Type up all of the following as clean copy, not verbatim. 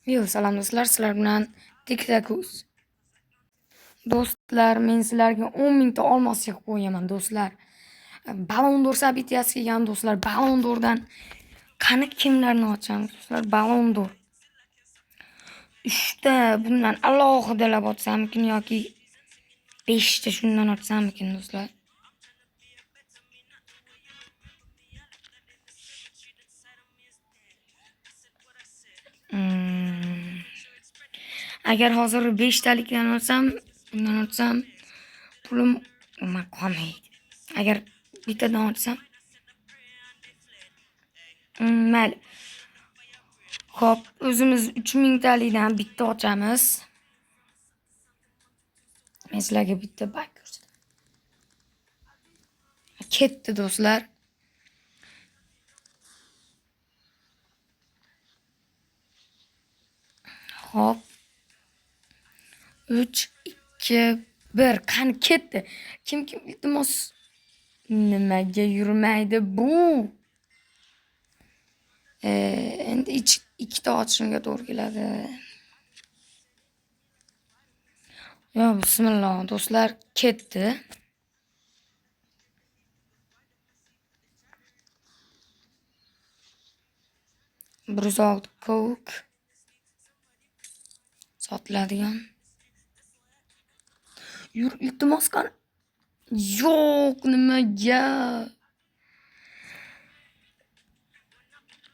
Yo, salom do'stlar, sizlar bilan TikTokuz. Do'stlar, men sizlarga 10 mingta olmos yig'ib qo'yaman do'stlar. Ballon d'Or sabitiyasi kelgan do'stlar. Ballon d'Ordan qani kimlarni ochamiz do'stlar? Ballon d'Or. 3 ta bundan alohidalab ochsammikin yoki 5 ta shundan ochsammikin do'stlar? Agar hozir 5 talikdan olsam, bundan olsam pulim umuman qolmaydi. Agar bittadan olsam mayli. Xo'p, o'zimiz 3000 talikdan bitta ochamiz. Men sizlarga bitta bak ko'rsataman. Ketdi do'stlar. Xo'p. 3 2 1 qani ketdi. Kim iltimos nimaga yurmaydi bu? Endi ikkita ochishimga to'g'ri keladi. Yo, bismillah do'stlar, ketdi. Bir yuz olti coke sotiladigan. Yur, iltimos qani. Yo'q, nimaga?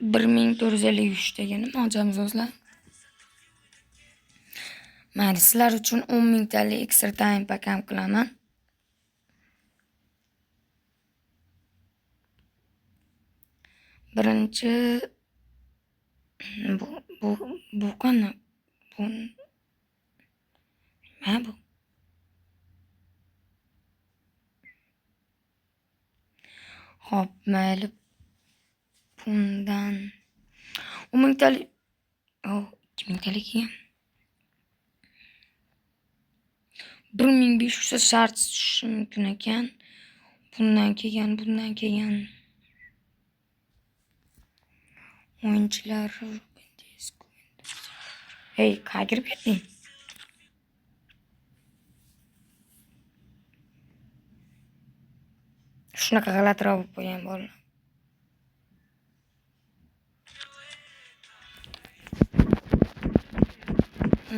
1453 taga nima ochamiz do'stlar? Mayli, sizlar uchun 10 mingtalik ekstra time pakam qilaman. Birinchi bu qani? Bu nima bu? Hop, mayli. Bundan 10 mingtalik, 2 mingtalik ekan. 1500 ta shart tushishi mumkin ekan. Bundan kelgan. O'yinchilar. Hey, qayerga kirib ketding? Shunaqa g'alatiroq bo'lib qo'ygan bolalar.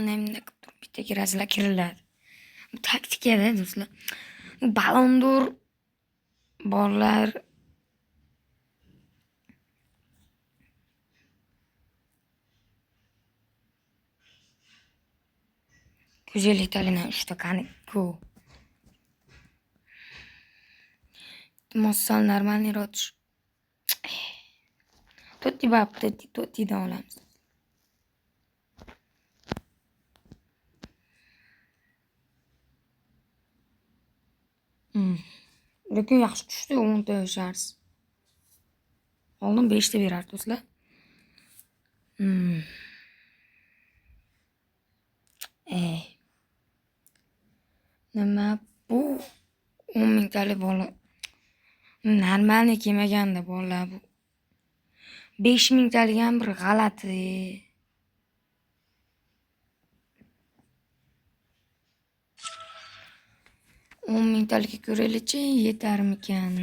Nimda bittaga razlar kiriladi. Taktikada do'stlar. Ballon d'Or bolalar güzellik talinan 3 ta qani ku. Mossal normalniy roch. To'ttidan olamiz. Lekin yaxshi tushdi 10 ta shars. Oldin 5 ta berar do'stlar. Nima bu? 10 mingtalik bola. Normalniy kelmaganda bolalar bu. 5 mingtalik ham bir g'alati. On mingtalikka ko'raylikchi, yetarmikan?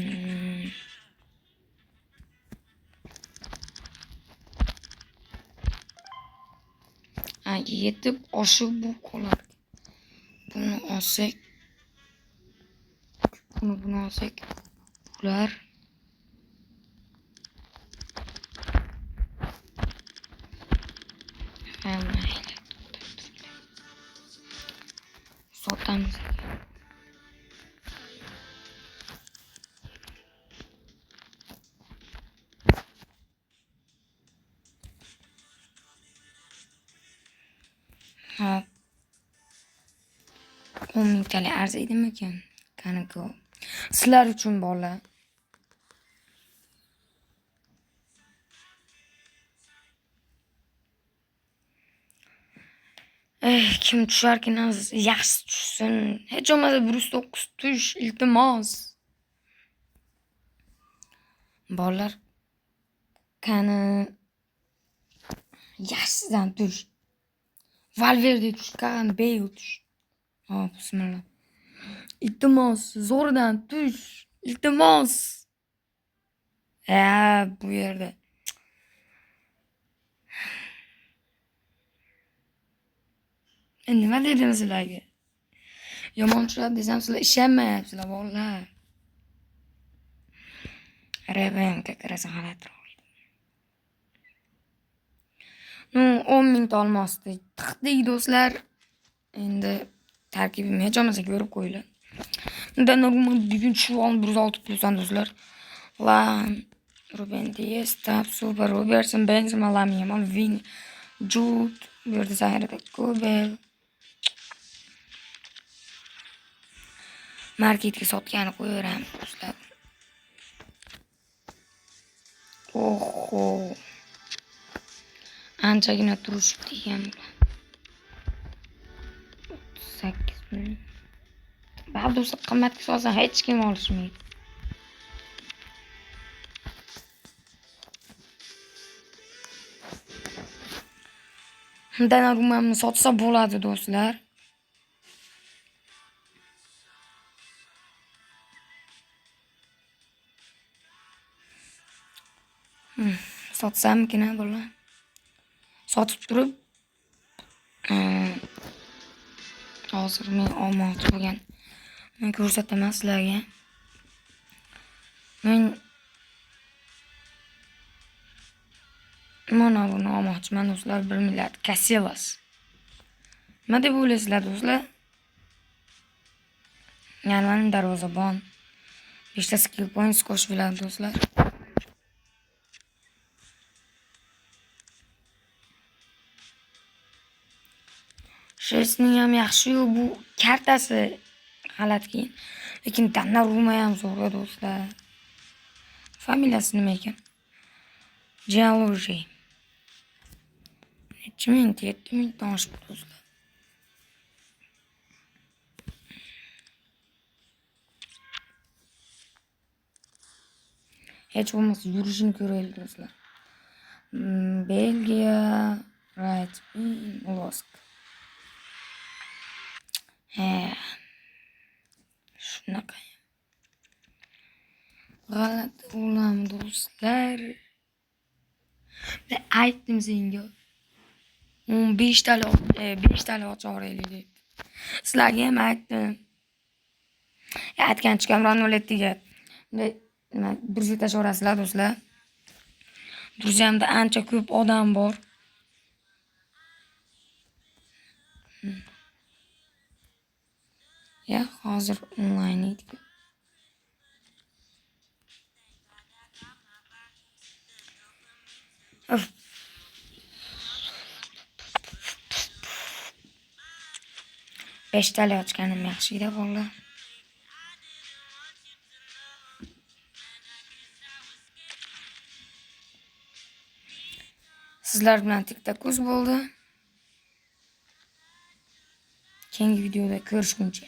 Yetib oshib bu qolar. Buni olsak, buni olsak ular sotamiz. Hop. 10 mingtalik arziydimikan? Qani ku. Sizlar uchun bolalar. Kim tusharkin yaxshi tushsin. Hech bo'lmasa 109 tush, iltimos. Bolalar qani yaxshidan tush. Valverde tush, Gareth Bale tush. Hop, bismillah. Iltimos, zo'rdan tush. Iltimos. Bu yerda. Nima dedim sizlarga? Yomon tushadi desam sizlar ishonmayapsizlar, bolalar. Reven kirasa g'alatiroq edi. 10 mingta olmosdi. Tiqdik do'stlar. Endi tarkibim hech bo'lmasa ko'rib qo'yinglar. Undan bugun shu on 106 plusdan do'stlar. Lan Ruben Dias, Tab, Super, Robertson, Benzema, Lamine Yamal, Vin, Jude, bu yerda zaxirada Kobel. Marketga sotgani qo'yaveramiz do'stlar. Oho. Anchagina turishibdi ekan. 38 ming. Ba'zi qimmatga solsa hech kim olishmaydi. Donnarumani sotsa bo'ladi do'stlar. Sotsamkina bular. Sotib turib hozir men olmoqchi bo'lgan. Men ko'rsataman sizlarga. Men mana buni olmoqchiman do'stlar, 1 milliard Casillas. Nima deb o'ylaysizlar do'stlar? Ya'ni darvozabon. 5 ta skill points qo'shib biladi do'stlar. Shesning ham yaxshi-yu, bu kartasi g'alati keyin. Lekin Donnarumma ham zo'r do'stlar. Familiyasi nima ekan? Gianluigi. 7 ming oshib do'stlar. Hech bo'lmasa yurishini ko'raylik do'stlar. Belgiya, right, Losk. Shunaqa. G'alati o'lam do'stlar. Aytdim senga. 5 tali ochaveraylik deb. Sizlarga ham aytdim. Aytgan chikamron o'letdiga. Nima birga tashaverasizlar do'stlar. Druzamda ancha ko'p odam bor. Ya, hozir onlayn edik. Beshtali ochganim yaxshi edi bolalar. Sizlar bilan TikTok bo'ldi. Keyingi videoda ko'rishguncha